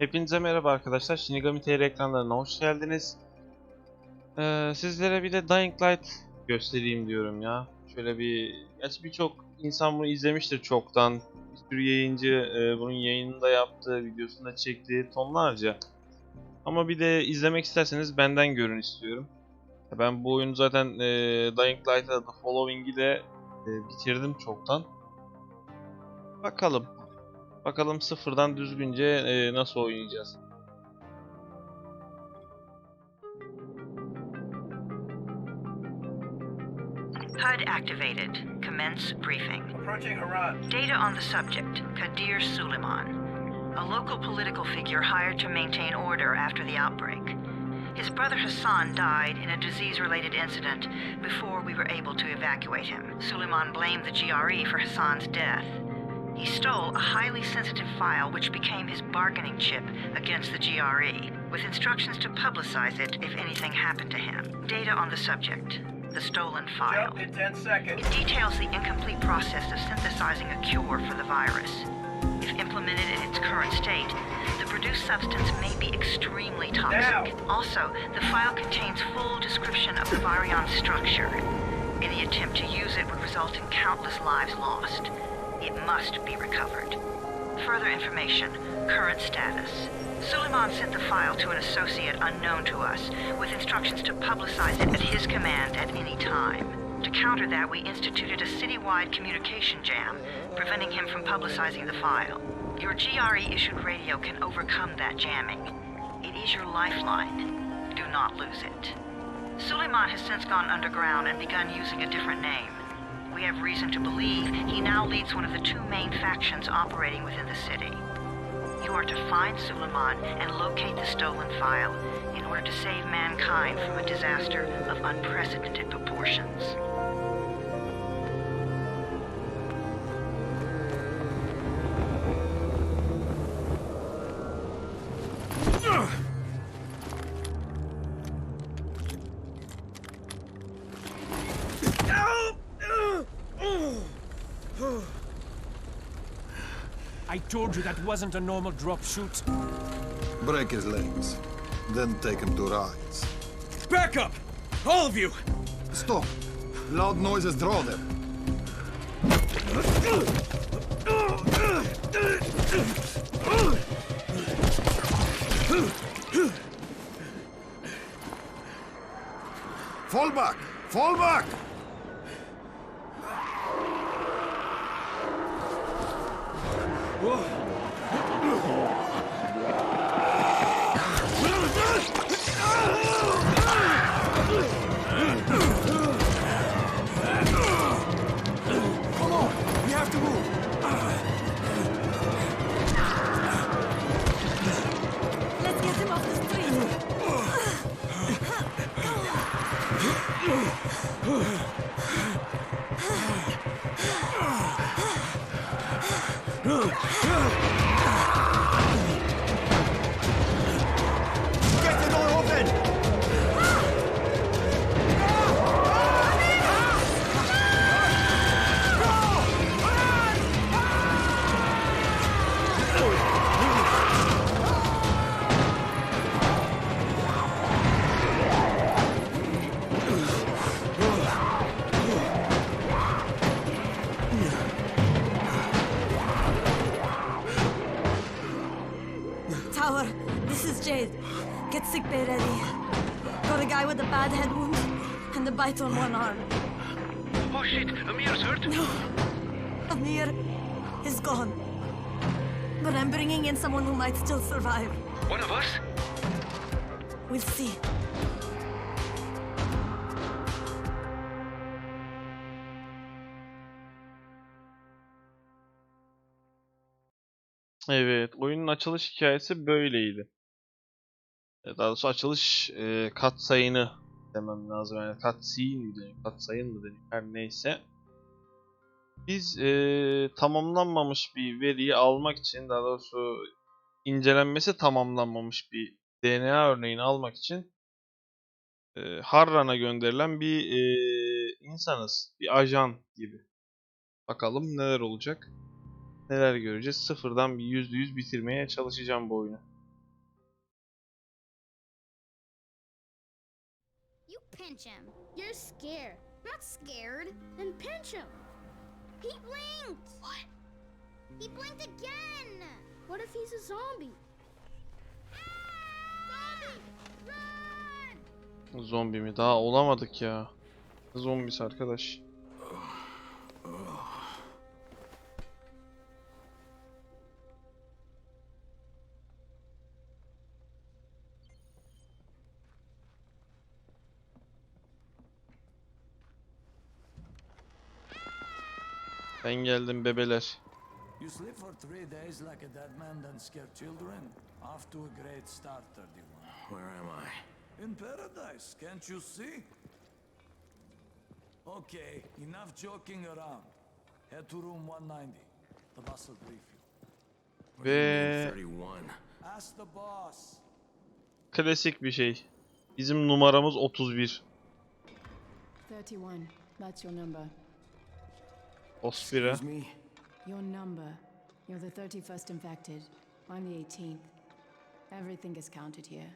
Hepinize merhaba arkadaşlar. Shinigami TR ekranlarına hoş geldiniz. Sizlere bir de Dying Light göstereyim diyorum ya. Şöyle bir... Gerçi birçok insan bunu izlemiştir çoktan. Bir sürü yayıncı bunun yayınını da yaptı, videosunu da çekti tonlarca. Ama bir de izlemek isterseniz benden görün istiyorum. Ben bu oyunu zaten Dying Light'a The Following'i de bitirdim çoktan. Bakalım. Bakalım sıfırdan düzgünce nasıl oynayacağız. HUD activated. Commence briefing. Approaching Harran. Data on the subject, Kadir Suleiman. A local political figure hired to maintain order after the outbreak. His brother Hassan died in a disease-related incident before we were able to evacuate him. Suleiman blamed the GRE for Hassan's death. He stole a highly sensitive file which became his bargaining chip against the GRE, with instructions to publicize it if anything happened to him. Data on the subject. The stolen file. Jump in 10 seconds. It details the incomplete process of synthesizing a cure for the virus. If implemented in its current state, the produced substance may be extremely toxic. Now. Also, the file contains full description of the virion's structure. Any attempt to use it would result in countless lives lost. It must be recovered. Further information, current status. Suleiman sent the file to an associate unknown to us, with instructions to publicize it at his command at any time. To counter that, we instituted a citywide communication jam, preventing him from publicizing the file. Your GRE-issued radio can overcome that jamming. It is your lifeline. Do not lose it. Suleiman has since gone underground and begun using a different name. We have reason to believe he now leads one of the two main factions operating within the city. You are to find Suleiman and locate the stolen file in order to save mankind from a disaster of unprecedented proportions. I told you that wasn't a normal drop shoot. Break his legs, then take him to rides. Back up! All of you! Stop! Loud noises draw them. Fall back! Fall back! Come on! We have to move! Let's get him off the street. Get the door open! Tower, this is Jade. Get sick bay ready. Got a guy with a bad head wound and a bite on one arm. Oh shit, Amir's hurt? No, Amir is gone. But I'm bringing in someone who might still survive. One of us? We'll see. Evet, oyunun açılış hikayesi böyleydi. Daha doğrusu açılış katsayını demem lazım. Yani cutscene mi deniyor, katsayın mı deniyor, her neyse. Biz tamamlanmamış bir veriyi almak için, daha doğrusu incelenmesi tamamlanmamış bir DNA örneğini almak için Harran'a gönderilen bir insanız. Bir ajan gibi. Bakalım neler olacak. Neler göreceğiz. Sıfırdan bir %100 bitirmeye çalışacağım bu oyunu. Pinch him. You're scared. I'm not scared. Then pinch him. He blinked. What? He blinked again. What if he's a zombie? Zombie! Run! Zombi mi? Daha olamadık ya. Zombisi arkadaş. Ben geldim bebeler. You sleep for 3 days like a dead man, then scare children. Off to a great start, 31. Where am I? In paradise, can't you see? Okay, enough joking around. Head to room 190. The boss will brief you. Ve 31. Ask the boss. klasik bir şey. Bizim numaramız 31. 31. That's your number. Ospira. Excuse me? Your number. You're the 31st infected. I'm the 18th. Everything is counted here.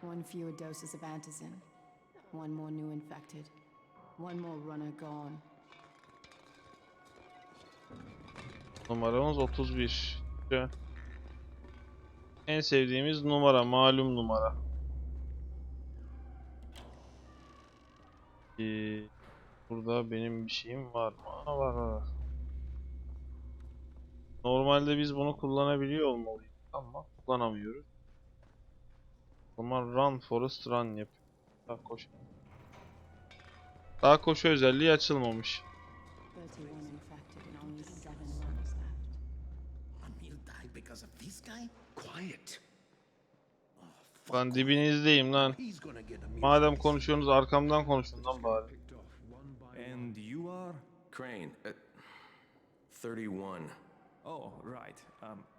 One fewer doses of antigen. One more new infected. One more runner gone. Numaramız 31. Güzel. En sevdiğimiz numara, malum numara. Burada benim bir şeyim var mı? Aa, var. Normalde biz bunu kullanabiliyor olmalıyız ama kullanamıyoruz. O zaman run forest run yap. Daha koş. Daha koşu özelliği açılmamış. 31 infected and only 7 runners left. Want me to die because of this guy? Quiet. Ben dibinizdeyim lan. He's gonna get a Madem konuşuyorsunuz arkamdan konuşun lan bari. And you are? Crane. 31. Oh, right.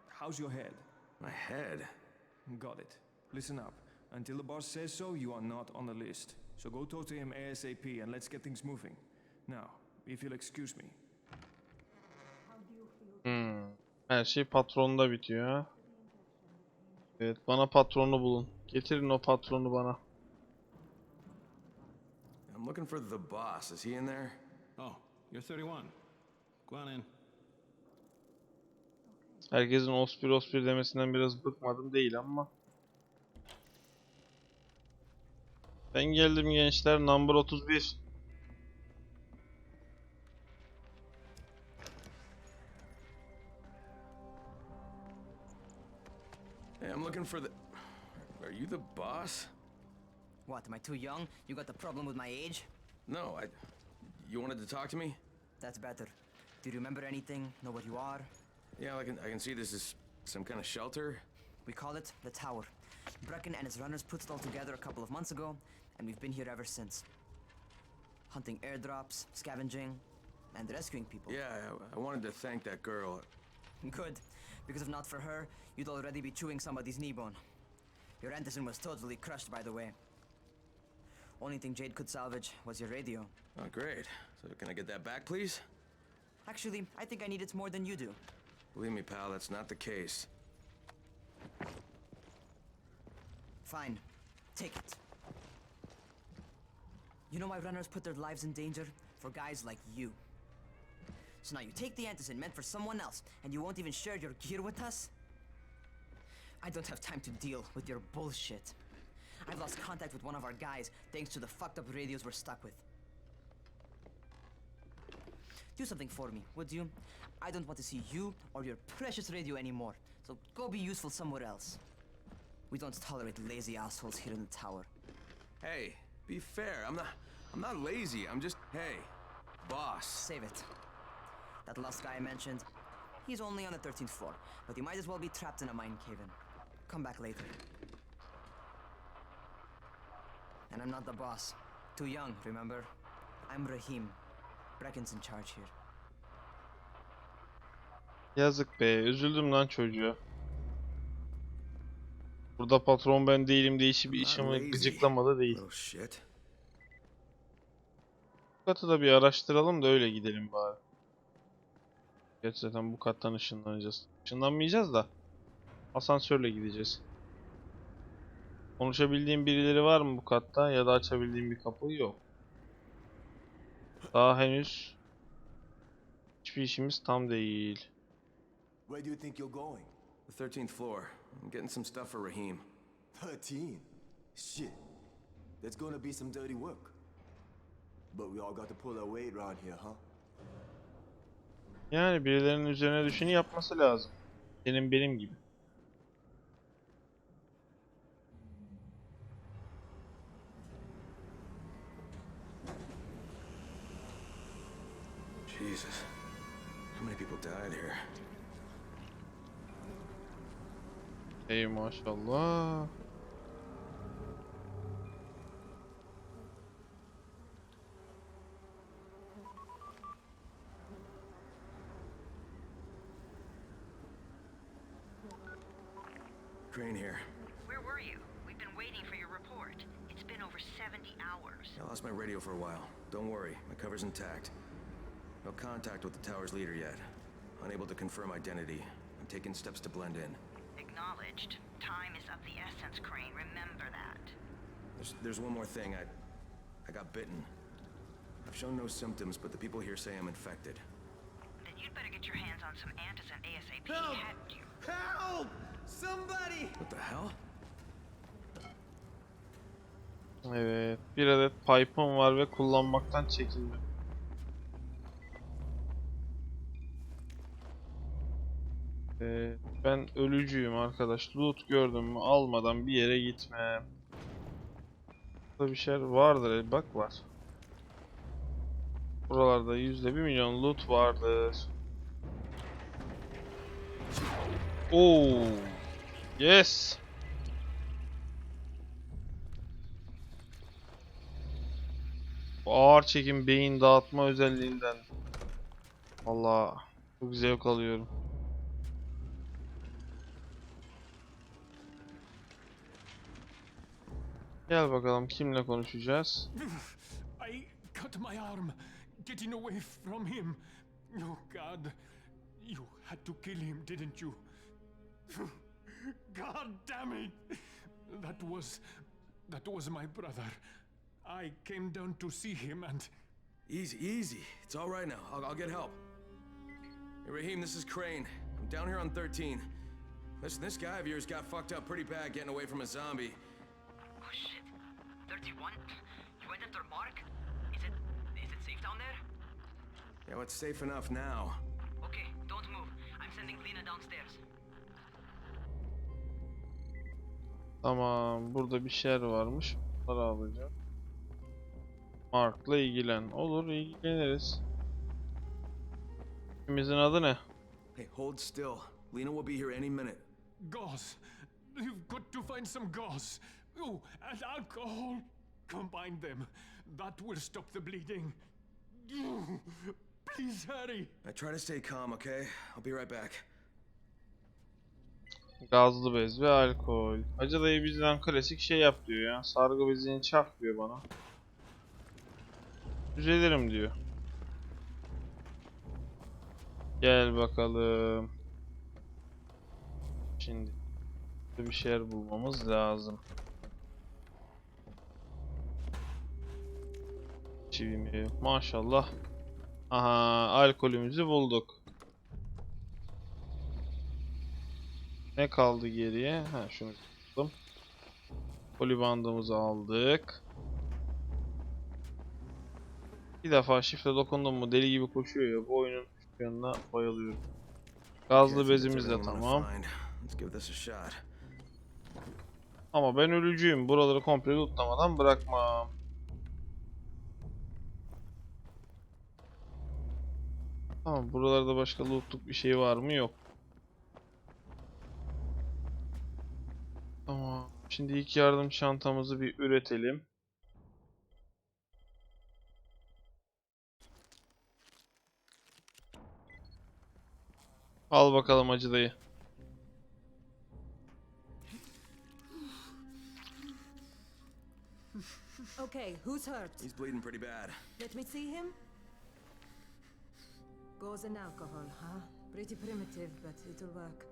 How's your head? My head. Got it. Listen up. Until the boss says so, you are not on the list. So go talk to him ASAP and let's get things moving. Now, if you'll excuse me. Her şey patronda bitiyor ha. Evet, bana patronu bulun. Getirin o patronu bana. I'm looking for the boss. Is he in there? Oh, you're 31. Go on in. Herkesin ospir demesinden biraz bıkmadım değil ama. Ben geldim gençler, number 31. Hey, I'm looking for the... Are you the boss? What, am I too young? You got the problem with my age? No, You wanted to talk to me? That's better. Do you remember anything? Know what you are? Yeah, I can see this is some kind of shelter. We call it the Tower. Brecken and his runners put it all together a couple of months ago, and we've been here ever since. Hunting airdrops, scavenging, and rescuing people. Yeah, I wanted to thank that girl. Good, because if not for her, you'd already be chewing somebody's knee bone. Your antigen was totally crushed, by the way. Only thing Jade could salvage was your radio. Oh, great. So can I get that back, please? Actually, I think I need it more than you do. Believe me, pal, that's not the case. Fine. Take it. You know why runners put their lives in danger? For guys like you. So now you take the antigen meant for someone else, and you won't even share your gear with us? I don't have time to deal with your bullshit. I've lost contact with one of our guys thanks to the fucked up radios we're stuck with. Do something for me, would you? I don't want to see you or your precious radio anymore, so go be useful somewhere else. We don't tolerate lazy assholes here in the tower. Hey, be fair. I'm not lazy. I'm just, hey, boss. Save it. That last guy I mentioned, he's only on the 13th floor, but he might as well be trapped in a mine cave-in. Come back later. And I'm not the boss. Too young, remember? I'm Rahim. Brecken's in charge here. Yazık be, üzüldüm lan çocuğa. Burada patron ben değilim deyişi bir işimi gıcıklamadı değil. Bu katı da bir araştıralım da öyle gidelim bari. Gerçi zaten bu kattan ışınlanacağız. Işınlanmayacağız da asansörle gideceğiz. Konuşabildiğim birileri var mı bu katta ya da açabildiğim bir kapı yok. Daha henüz hiçbir işimiz tam değil. Where do you think you're going? The 13th floor. I'm getting some stuff for Raheem. 13? Shit. That's gonna be some dirty work. But we all got to pull our weight around here, huh? Yani birilerinin üzerine düşeni yapması lazım. Senin benim gibi. Jesus. How many people died here? Ey maşallah. Crane here. Where were you? We've been waiting for your report. It's been over 70 hours. I lost my radio for a while. Don't worry, my cover's intact. No contact with the tower's leader yet. Unable to confirm identity. I'm taking steps to blend in. Acknowledged. Time is of the essence, Crane. Remember that. There's one more thing. I got bitten. I've shown no symptoms, but the people here say I'm infected. Then you'd better get your hands on some antizin ASAP. Help! Hadn't you? Help! Somebody! What the hell? Evet, bir adet pipe'ım var ve kullanmaktan çekindim. Ben ölücüyüm arkadaş. Loot gördüm mü almadan bir yere gitmem. Burada bir şey vardır, bak var. Buralarda %1.000.000 loot vardır. Oo, yes. Bu ağır çekim beyin dağıtma özelliğinden. Vallahi çok zevk alıyorum. Gel bakalım kimle konuşacağız? I cut my arm getting away from him. Oh God, you had to kill him, didn't you? God damn it! That was my brother. I came down to see him and... Easy. It's all right now. I'll get help. Hey, Raheem, this is Crane. I'm down here on 13. Listen, this guy of yours got fucked up pretty bad getting away from a zombie. Oh shit. 31? You went after Mark? Is it safe down there? Yeah, well, it's safe enough now. Okay, don't move. I'm sending Lena downstairs. Tamam, burada bir şeyler varmış. Bunları alacağım. Mark'la ilgilen. Olur, ilgileniriz. İkimizin adı ne? Hey, hold still. Lena will be here any minute. Gauze. You've got to find some gauze. Oh, and alcohol. Combine them. That will stop the bleeding. Please hurry. I try to stay calm, okay? I'll be right back. Gazlı bez ve alkol. Hacı dayı bizden klasik şey yap diyor ya. Sargı bezini çak diyor bana. Düzelirim diyor. Gel bakalım. Şimdi bir şeyler bulmamız lazım. Çivimi maşallah. Aha, alkolümüzü bulduk. Ne kaldı geriye? Ha, şunu buldum. Polibandımızı aldık. Bir defa şifre dokundum mu deli gibi koşuyor ya. Bu oyunun yanına bayılıyorum. Gazlı bezimiz de tamam. Ama ben ölücüyüm. Buraları komple lootlamadan bırakmam. Tamam, buralarda başka lootluk bir şey var mı? Yok. Tamam. Şimdi ilk yardım çantamızı bir üretelim. Al bakalım Hacı dayı. Okay, who's hurt? He's bleeding pretty bad. Let me see him. Gauze and alcohol, huh? Pretty primitive, but it'll work.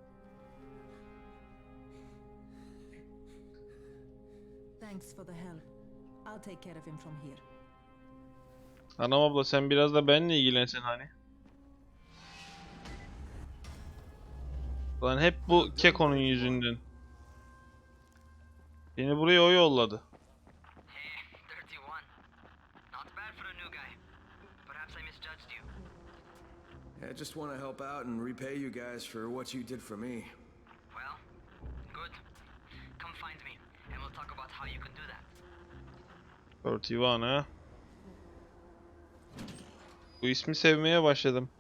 Thanks for the help. I'll take care of him from here. Anam abla sen biraz da benimle ilgilensen hani. Lan hep bu Keko'nun yüzünden. Beni buraya o yolladı. I just want to help out and repay you guys for what you did for me. Well, good. Come find me, and we'll talk about how you can do that. 31 ha. Bu ismi sevmeye başladım.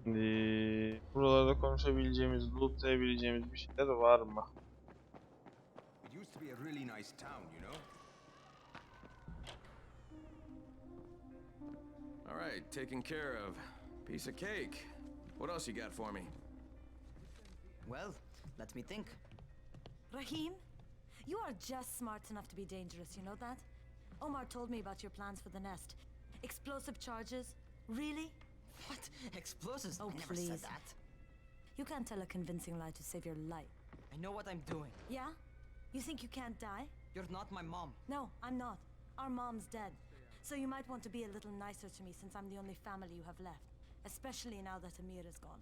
Şimdi buralarda konuşabileceğimiz, lootlayabileceğimiz bir şeyler var mı? It used to be a really nice town, you know? All right, taken care of. Piece of cake. What else you got for me? Well, let me think. Rahim, you are just smart enough to be dangerous, you know that? Omar told me about your plans for the nest. Explosive charges? Really? What? Explosives? Oh, I never please. said that. You can't tell a convincing lie to save your life. I know what I'm doing. Yeah? You think you can't die? You're not my mom. No, I'm not. Our mom's dead. So you might want to be a little nicer to me since I'm the only family you have left. Especially now that Amir is gone.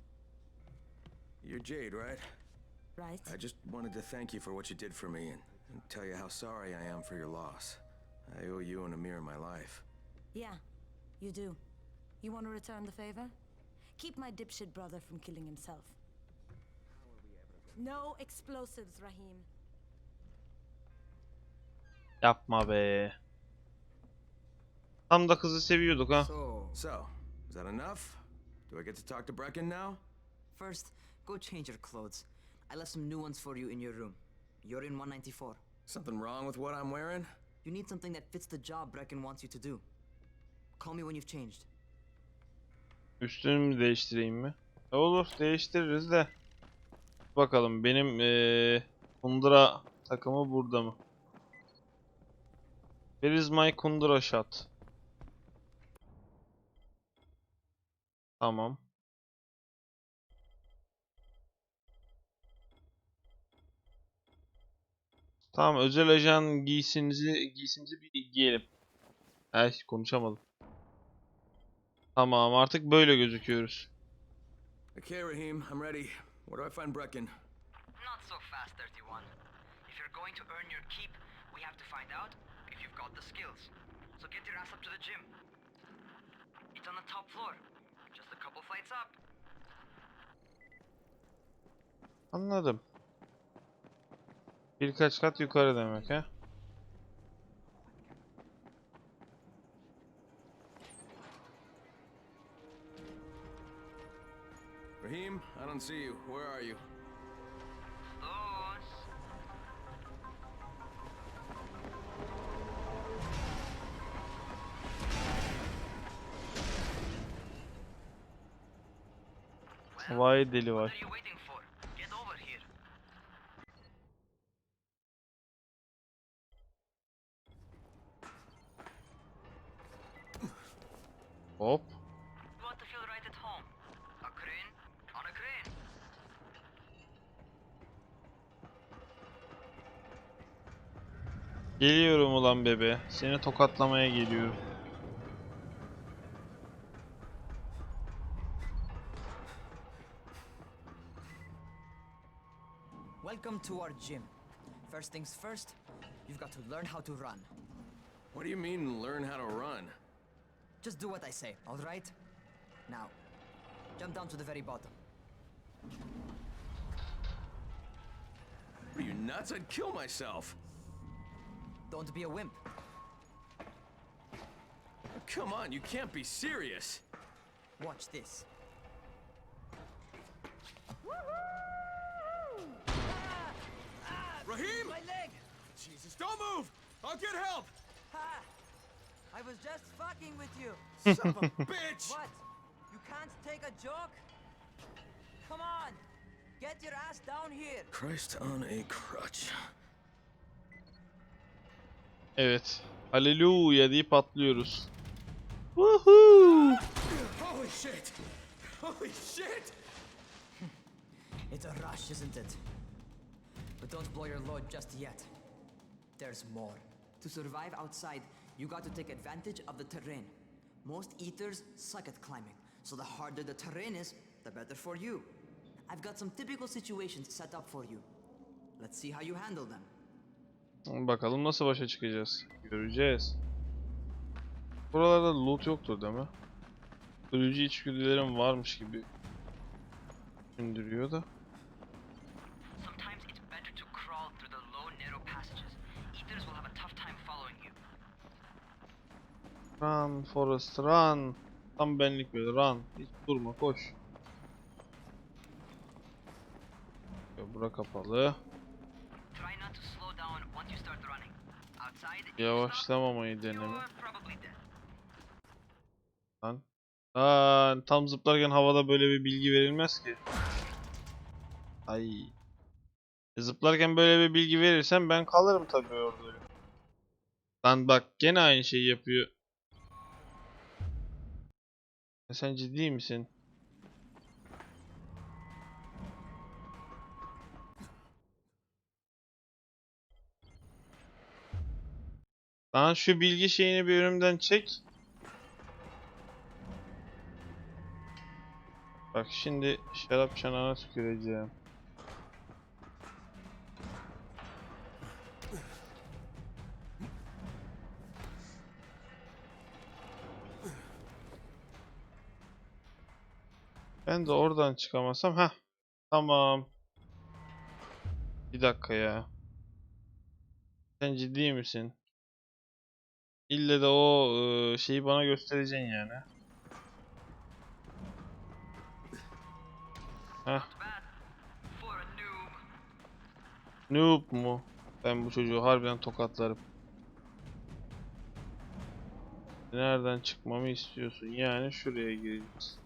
You're Jade, right? Right. I just wanted to thank you for what you did for me and tell you how sorry I am for your loss. I owe you and Amir my life. Yeah, you do. You want to return the favor? Keep my dipshit brother from killing himself. No explosives, Rahim. Yapma be. Tam da kızı seviyorduk ha. So, is that enough? Do I get to talk to Brecken now? First, go change your clothes. I left some new ones for you in your room. You're in 194. Something wrong with what I'm wearing? You need something that fits the job Brecken wants you to do. Call me when you've changed. Üstünü değiştireyim mi? Olur, değiştiririz de. Bakalım benim kundura takımı burada mı? Where is my kundura shot? Tamam. Tamam, özel ajan giysimizi bir giyelim. Ay, konuşamadım. Tamam, artık böyle gözüküyoruz. Okay, Rahim, I'm ready. Where do I find Brecken? Not so fast, 31. If you're going to earn your keep, we have to find out if you've got the skills. So get your ass up to the gym. It's on the top floor. Just a couple flights up. Anladım. Birkaç kat yukarı demek ha. Rahim, I don't see you. Where are you? Vay deli var. Hop. You want to feel right at home. A crane on a crane. Geliyorum ulan bebe. Seni tokatlamaya geliyorum. Welcome to our gym. First things first, you've got to learn how to run. What do you mean, learn how to run? Just do what I say, all right? Now, jump down to the very bottom. Are you nuts? I'd kill myself. Don't be a wimp. Come on, you can't be serious. Watch this. Rahim! My leg! Jesus, don't move! I'll get help! Ha! I was just fucking with you. Son of a bitch! What? You can't take a joke? Come on! Get your ass down here! Christ on a crutch. Evet. Haleluya deyip patlıyoruz. Woohoo! Holy shit! Holy shit! It's a rush, isn't it? But don't blow your load just yet. There's more. To survive outside, you got to take advantage of the terrain. Most eaters suck at climbing, so the harder the terrain is, the better for you. I've got some typical situations set up for you. Let's see how you handle them. Bakalım nasıl başa çıkacağız. Göreceğiz. Buralarda loot yoktur değil mi? Ölücü içgüdülerim varmış gibi düşündürüyor da. Sometimes it's better to crawl through the low, narrow passages. Eaters will have a tough time following you. Run Forest run. Tam benlik böyle run. Hiç durma koş. Bura kapalı. Try not to slow down once you start running. Outside, Yavaşlamamayı deneme. you're probably dead. Lan. Tam zıplarken havada böyle bir bilgi verilmez ki. Ay. Zıplarken böyle bir bilgi verirsen ben kalırım tabii orada. Lan bak gene aynı şeyi yapıyor. Sen ciddi misin? Lan şu bilgi şeyini bir önümden çek. Bak şimdi şarap çanağına tüküreceğim. Ben de oradan çıkamasam ha. Tamam. Bir dakika ya. Sen ciddi misin? İlle de o şeyi bana göstereceksin yani. Heh. Noob mu? Ben bu çocuğu harbiden tokatlarım. Nereden çıkmamı istiyorsun? Yani şuraya gireceğiz.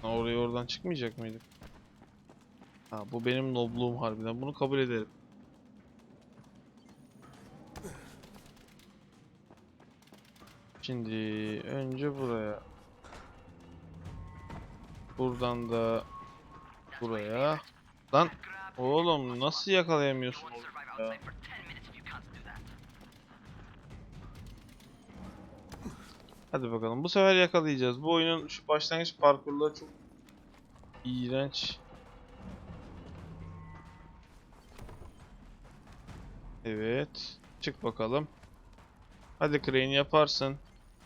Oraya oradan çıkmayacak mıydık? Ha, bu benim nobluğum harbiden. Bunu kabul ederim. Şimdi önce buraya. Buradan da buraya. Lan oğlum nasıl yakalayamıyorsun ya? Hadi bakalım. Bu sefer yakalayacağız. Bu oyunun şu başlangıç parkurları çok iğrenç. Evet. Çık bakalım. Hadi Crane yaparsın.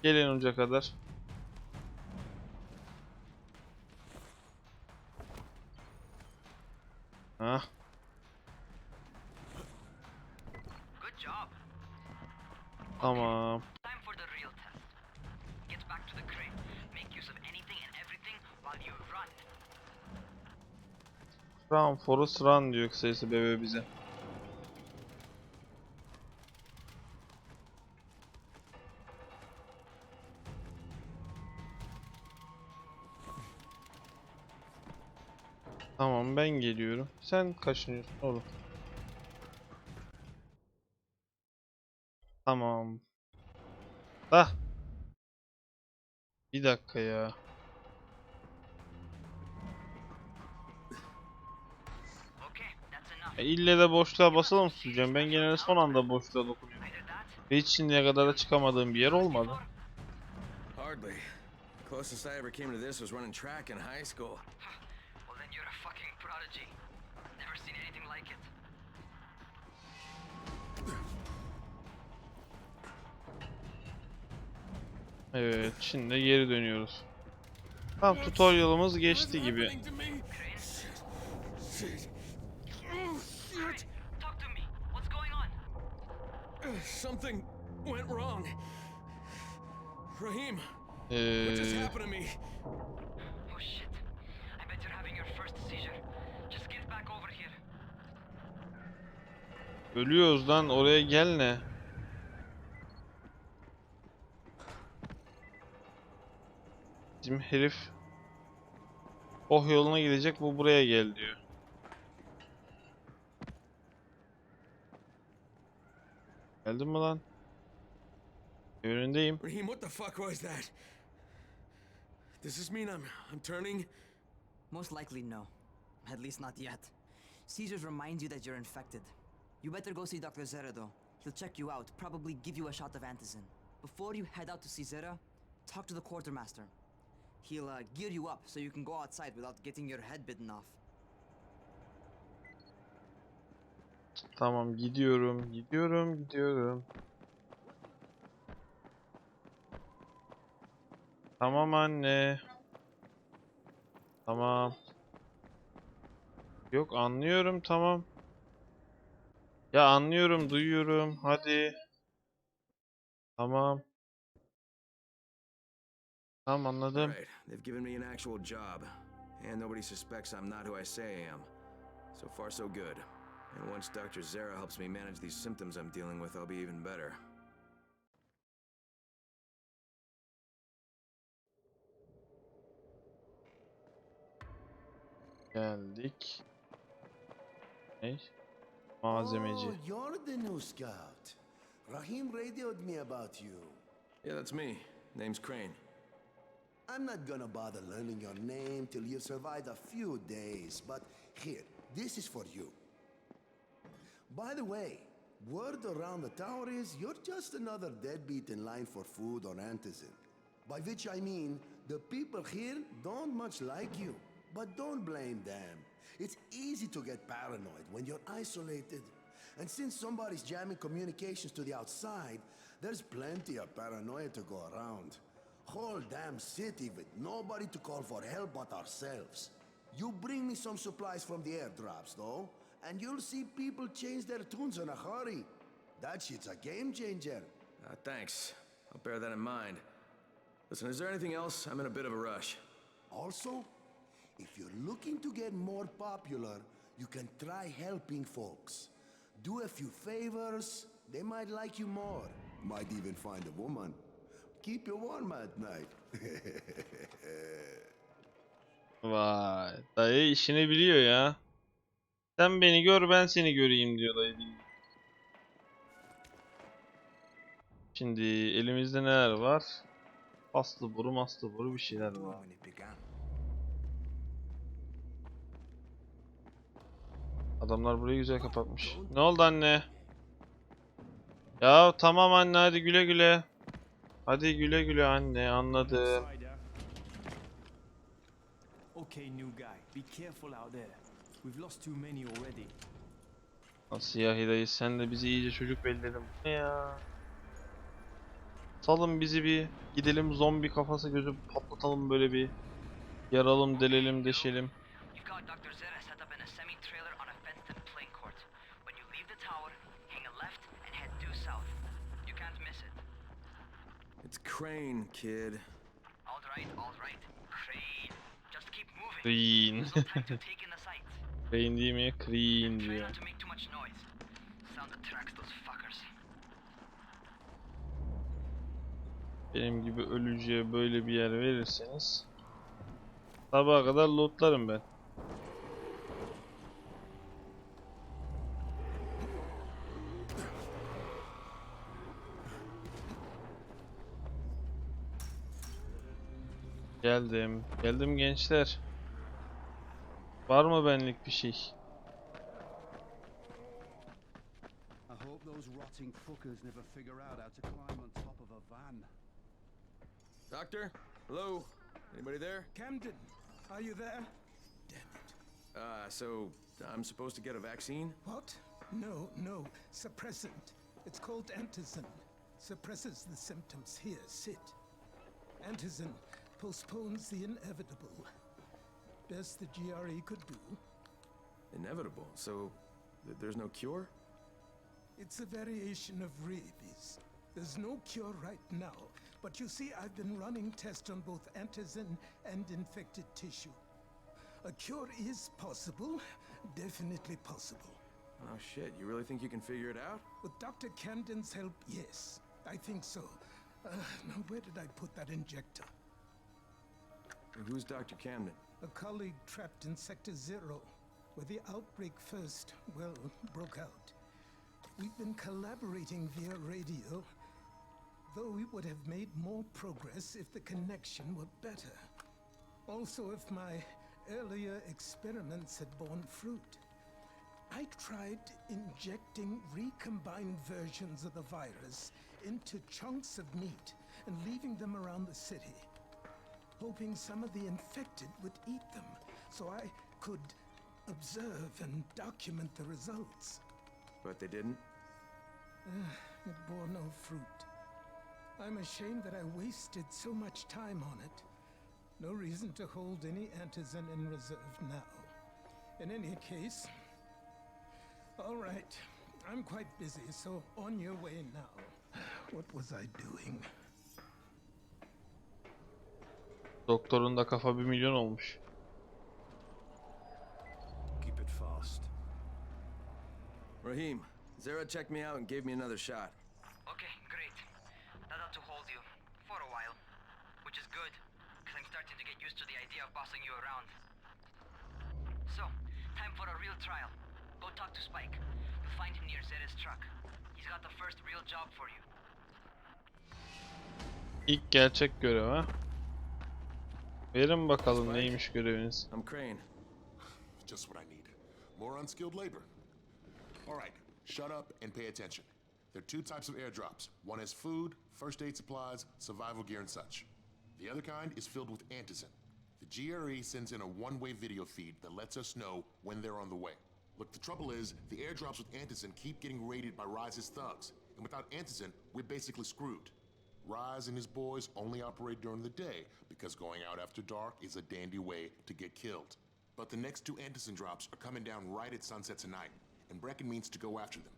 Gelin uca kadar. Hah. Tamam. Run Forest Run diyor kısacası bebe bize. Tamam ben geliyorum. Sen kaçınıyorsun oğlum. Tamam. Ah. Bir dakika ya. İlle de boşluğa basılı mı tutacağım? Ben genelde son anda boşluğa dokunuyorum. Ve hiç şimdiye kadar da çıkamadığım bir yer olmadı. Hardly. Closest I ever came to this was running track in high school. Well then you're a fucking prodigy. Never seen anything like it. Evet, şimdi geri dönüyoruz. Tamam, tutorial'ımız geçti gibi. Something went wrong. Rahim, what just happened to me? Oh shit. I bet you're having your first seizure. Just get back over here. Ölüyoruz lan, oraya gel ne? Bizim herif oh yoluna gidecek, bu buraya gel diyor. Geldin mi lan? Önündeyim. Raheem, what the fuck was that? Does this mean I'm turning? Most likely no. At least not yet. Caesars reminds you that you're infected. You better go see Dr. Zera though. He'll check you out, probably give you a shot of antizin. Before you head out to see Zera, talk to the quartermaster. He'll gear you up so you can go outside without getting your head bitten off. Tamam, gidiyorum. Tamam anne. Tamam. Yok, anlıyorum, tamam. Ya anlıyorum, duyuyorum. Hadi. Tamam. Tamam, anladım. Right, they've given me an actual job, and nobody suspects I'm not who I say I am. So far, so good. And once Dr. Zera helps me manage these symptoms I'm dealing with, I'll be even better. Geldik. Ne? Malzemeci. Oh, you're the new scout. Raheem radioed me about you. Yeah, that's me. Name's Crane. I'm not gonna bother learning your name till you've survived a few days, but here, this is for you. By the way, word around the tower is you're just another deadbeat in line for food or antizin. By which I mean, the people here don't much like you, but don't blame them. It's easy to get paranoid when you're isolated. And since somebody's jamming communications to the outside, there's plenty of paranoia to go around. Whole damn city with nobody to call for help but ourselves. You bring me some supplies from the airdrops, though, and you'll see people change their tunes in a hurry. That shit's a game changer. Thanks. I'll bear that in mind. Listen, is there anything else? I'm in a bit of a rush. Also, if you're looking to get more popular, you can try helping folks. Do a few favors, they might like you more. Might even find a woman. Keep you warm at night. Vay, dayı işini biliyor ya. Sen beni gör, ben seni göreyim diyor dayı. Şimdi elimizde neler var? Aslı boru bir şeyler var. Adamlar burayı güzel kapatmış. Ne oldu anne? Ya tamam anne, hadi güle güle. Hadi güle güle anne, anladım. Okay, new guy, be careful out there. We've lost too many already. Nasıl ya Hidayı, sen de bizi iyice çocuk belledin. Ne ya? Salın bizi bir. Gidelim zombi kafası gözü patlatalım, böyle bir. Yaralım, delelim, deşelim. It's Crane, kid. All right. Crane. Just keep moving. Crane. There's no time to take in the sights. Crane değil mi? Crane Try diyor. not to make too much noise. Sound attracts those fuckers. Benim gibi ölücüye böyle bir yer verirseniz sabaha kadar lootlarım ben. Geldim gençler. Var mı benlik bir şey? I hope those rotting fuckers never figure out how to climb on top of a van. Doctor? Hello? Anybody there? Camden, are you there? So I'm supposed to get a vaccine? What? No. Suppressant. It's called antizin. Suppresses the symptoms. Here, sit. Antizin postpones the inevitable. Best the GRE could do. Inevitable? So there's no cure? It's a variation of rabies. There's no cure right now, but you see, I've been running tests on both antizin and infected tissue. A cure is possible, definitely possible. Oh shit, you really think you can figure it out? With Dr. Camden's help, yes, I think so. Now where did I put that injector? And who's Dr. Camden? A colleague trapped in Sector 0, where the outbreak first, broke out. We've been collaborating via radio, though we would have made more progress if the connection were better. Also, if my earlier experiments had borne fruit. I tried injecting recombined versions of the virus into chunks of meat and leaving them around the city, hoping some of the infected would eat them so I could observe and document the results. But they didn't? It bore no fruit. I'm ashamed that I wasted so much time on it. No reason to hold any antizin in reserve now. In any case, all right, I'm quite busy, so on your way now. What was I doing? Doktorun da kafa 1 milyon olmuş. Keep it fast. Rahim, Zara checked me out and gave me another shot. Okay, great. That ought to hold you. For a while. Which is good, because I'm starting to get used to the idea of bossing you around. So, time for a real trial. Go talk to Spike. You'll find him near Zera's truck. He's got the first real job for you. İlk gerçek görev ha. Verin bakalım neymiş göreviniz. I'm Crane. Just what I need. More unskilled labor. All right, shut up and pay attention. There are two types of airdrops. One is food, first aid supplies, survival gear and such. The other kind is filled with antizin. The GRE sends in a one-way video feed that lets us know when they're on the way. Look, the trouble is, the airdrops with antizin keep getting raided by Rise's thugs. And without antizin, we're basically screwed. Rise and his boys only operate during the day because going out after dark is a dandy way to get killed. But the next two antizin drops are coming down right at sunset tonight, and Brecken means to go after them.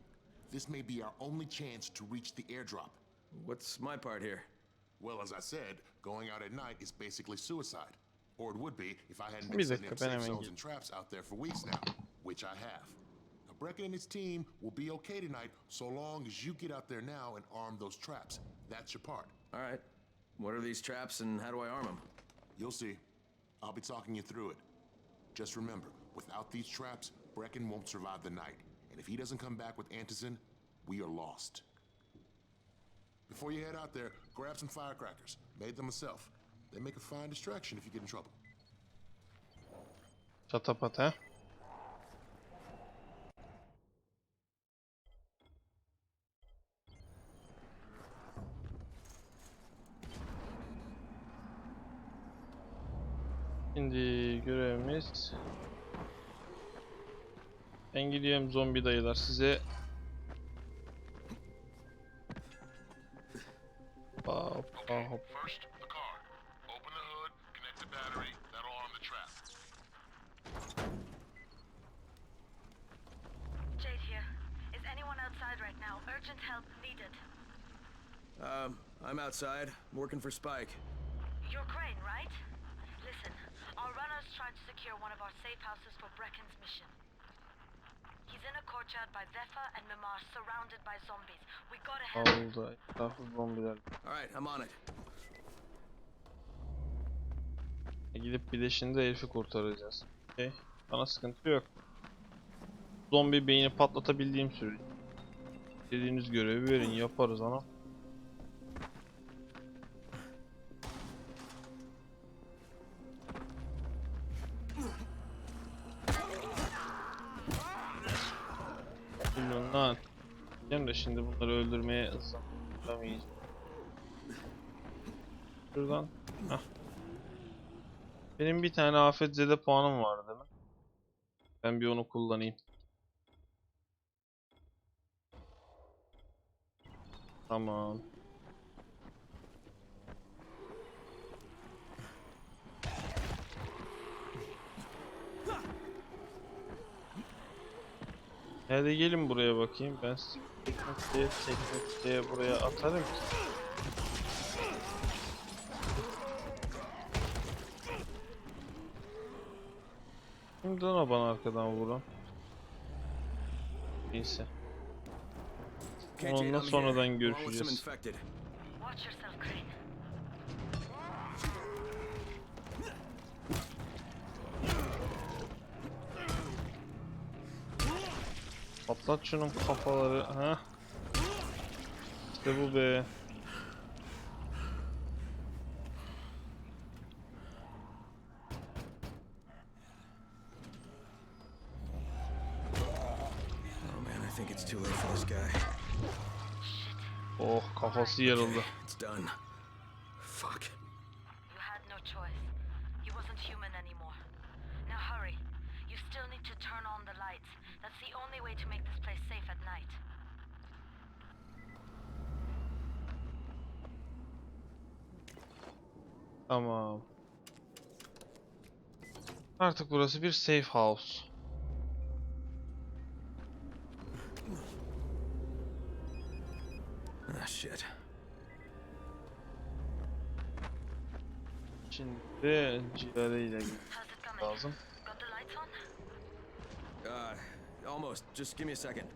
This may be our only chance to reach the airdrop. What's my part here? Well, as I said, going out at night is basically suicide. Or it would be if I hadn't been setting up safe zones and traps out there for weeks now, which I have. Now, Brecken and his team will be okay tonight so long as you get out there now and arm those traps. That's your part. All right. What are these traps and how do I arm them? You'll see. I'll be talking you through it. Just remember, without these traps, Brecken won't survive the night. And if he doesn't come back with antizin, we are lost. Before you head out there, grab some firecrackers. Made them myself. They make a fine distraction if you get in trouble. Çatapat ha. Şimdi görevimiz. Ben gidiyorum zombi dayılar size. Hoppa hop. First, the car. Open the hood, connect the battery, that'll arm the trap. Jade here. Is anyone outside right now? Urgent help needed. I'm outside. I'm working for Spike. You're Crane, right? Listen, our runners tried to secure one of our safe houses for Brecken's mission. He's in a courtyard by Vefa and Mimar, surrounded by zombies. We gotta help him. Oldu. Etrafı zombiler. Alright, I'm on it. Gidip bir de şimdi herifi kurtaracağız. Okay. Bana sıkıntı yok. Zombi beyni patlatabildiğim sürece. Dediğiniz görevi verin, yaparız ana. Bilmiyorum lan. Diyeceğim de şimdi bunları öldürmeye ıslamayacağım. Şuradan. Heh. Benim bir tane afetzede puanım var değil mi? Ben bir onu kullanayım. Tamam. Hadi gelin buraya bakayım. Ben teknik buraya atarım ki. Şimdi ona bana arkadan vuran. Neyse. Onunla sonradan görüşeceğiz. Patlat şunun kafaları. Ha? İşte bu be. Oh, kafası yarıldı. It's done. Fuck. You had no choice. He wasn't human anymore. Now hurry. You still need to turn on the lights. That's the only way to make this place safe at night. Tamam. Artık burası bir safe house. Ah, shit. Şimdi ciğeriyle gitmemiz lazım. Got the lights on? Almost. Just give me a second.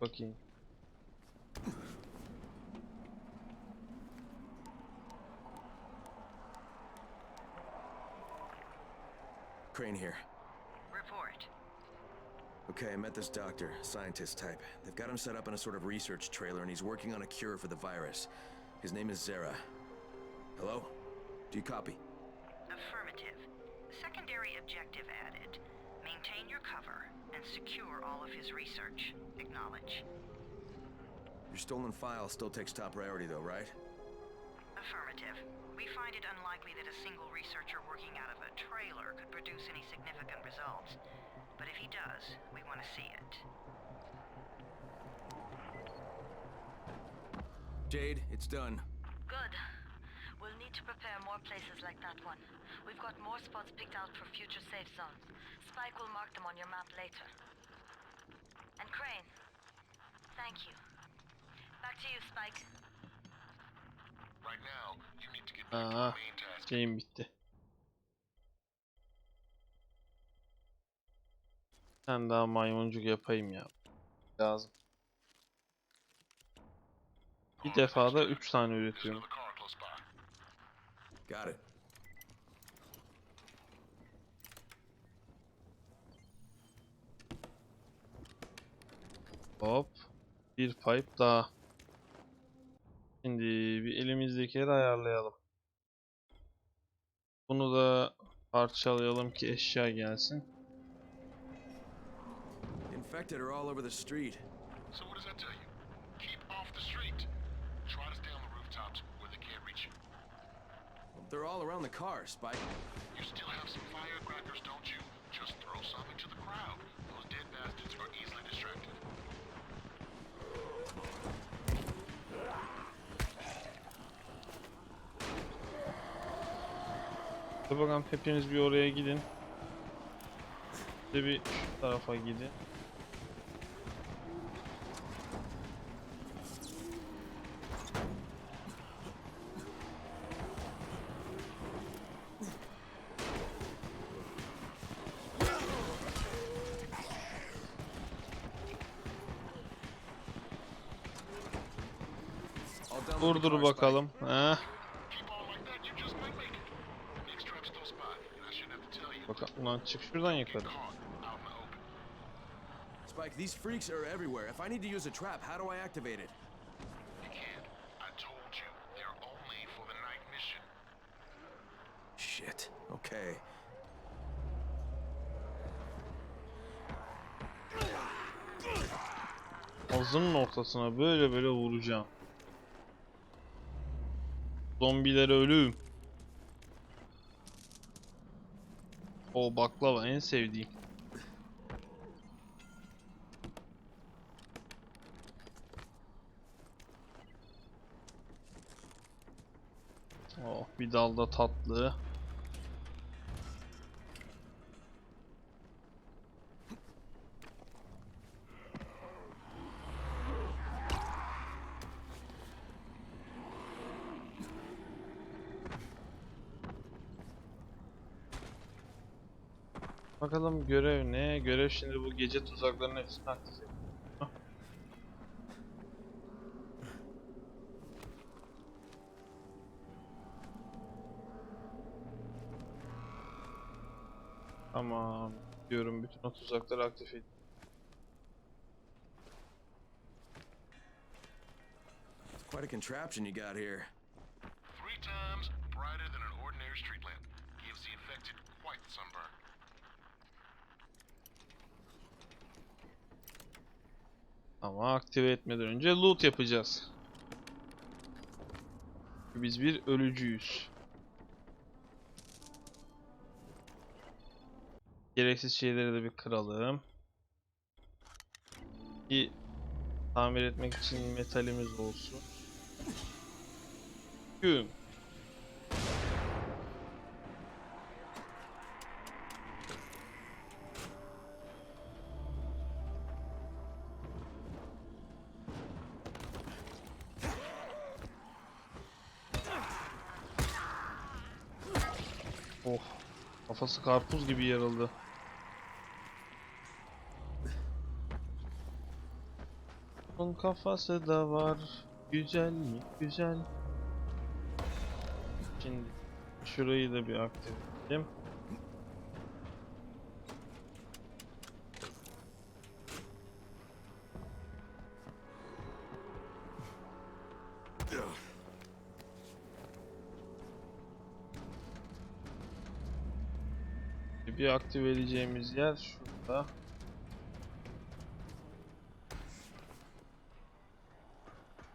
Bakayım. Crane here. Report. Okay, I met this doctor, scientist type. They've got him set up in a sort of research trailer, and he's working on a cure for the virus. His name is Zara. Hello? Do you copy? Affirmative. Secondary objective added. Maintain your cover and secure all of his research. Acknowledge. Your stolen file still takes top priority though, right? Affirmative. We find it unlikely that a single researcher working out of a trailer could produce any significant results. But if he does, we want to see it. Jade, it's done. Good. We'll need to prepare more places like that one. We've got more spots picked out for future safe zones. Spike will mark them on your map later. And Crane, thank you. Back to you, Spike. Right now, you need to get back to the main task. Şeyim bitti. Ben daha maymuncuk yapayım ya. Lazım. Bir defada 3 tane üretiyorum. Got it. Hop. Bir pipe daha. Şimdi bir elimizdekileri ayarlayalım. Bunu da parçalayalım ki eşya gelsin. Infected are all over the street. So what does that tell you? Keep off the street. Try to stay on the rooftops where they can't reach you. They're all around the car, Spike. You still have some firecrackers, don't you? Just throw some into the crowd. Those dead bastards are easily distracted. Hadi bakalım, hepiniz bir oraya gidin. Bir de şu tarafa gidin. Vurdur bakalım. Heh. Bakalım, ulan çık şuradan yukarı. Spike, these freaks are everywhere. If I need to use a trap, how do I activate it? You can't. I told you, they're only for the night mission. Shit. Okay. Ağzının ortasına böyle böyle vuracağım. Zombilere ölüm. O baklava en sevdiğim. Oh, bir dalda tatlı. Bakalım görev ne? Görev şimdi bu gece tuzaklarının hepsini aktif ediyor. Tamam. Diyorum bütün o tuzakları aktif et. Quite a contraption you got here. 3 times brighter than an ordinary street lamp. Gives the infected quite the sunburn. Ama aktive etmeden önce loot yapacağız. Biz bir ölücüyüz. Gereksiz şeyleri de bir kıralım. Bir tamir etmek için metalimiz olsun. Güm. Oh, kafası karpuz gibi yarıldı. Onun kafası da var. Güzel mi? Güzel. Şimdi şurayı da bir aktif edelim. Bir aktive edeceğimiz yer şurada.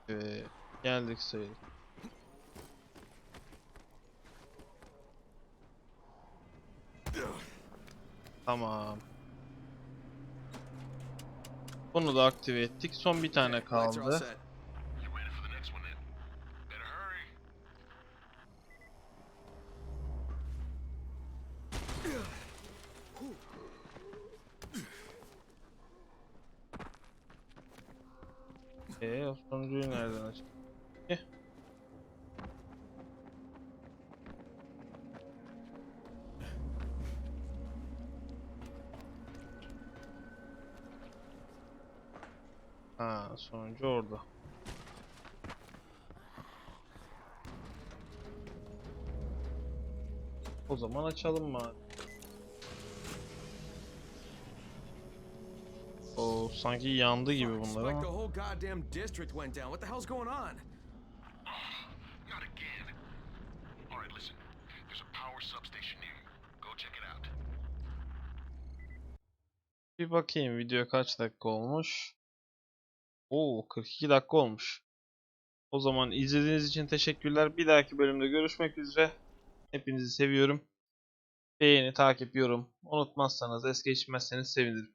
Ve geldik sayılır. Tamam. Bunu da aktive ettik. Son bir tane kaldı. O sonuncuyu nereden açtık? Ha, sonuncu orada. O zaman açalım mı? O sanki yandı gibi bunlar ama. Bir bakayım video kaç dakika olmuş. Oo, 42 dakika olmuş. O zaman izlediğiniz için teşekkürler. Bir dahaki bölümde görüşmek üzere. Hepinizi seviyorum. Beğeni, takip, yorum unutmazsanız, es geçmezseniz sevinirim.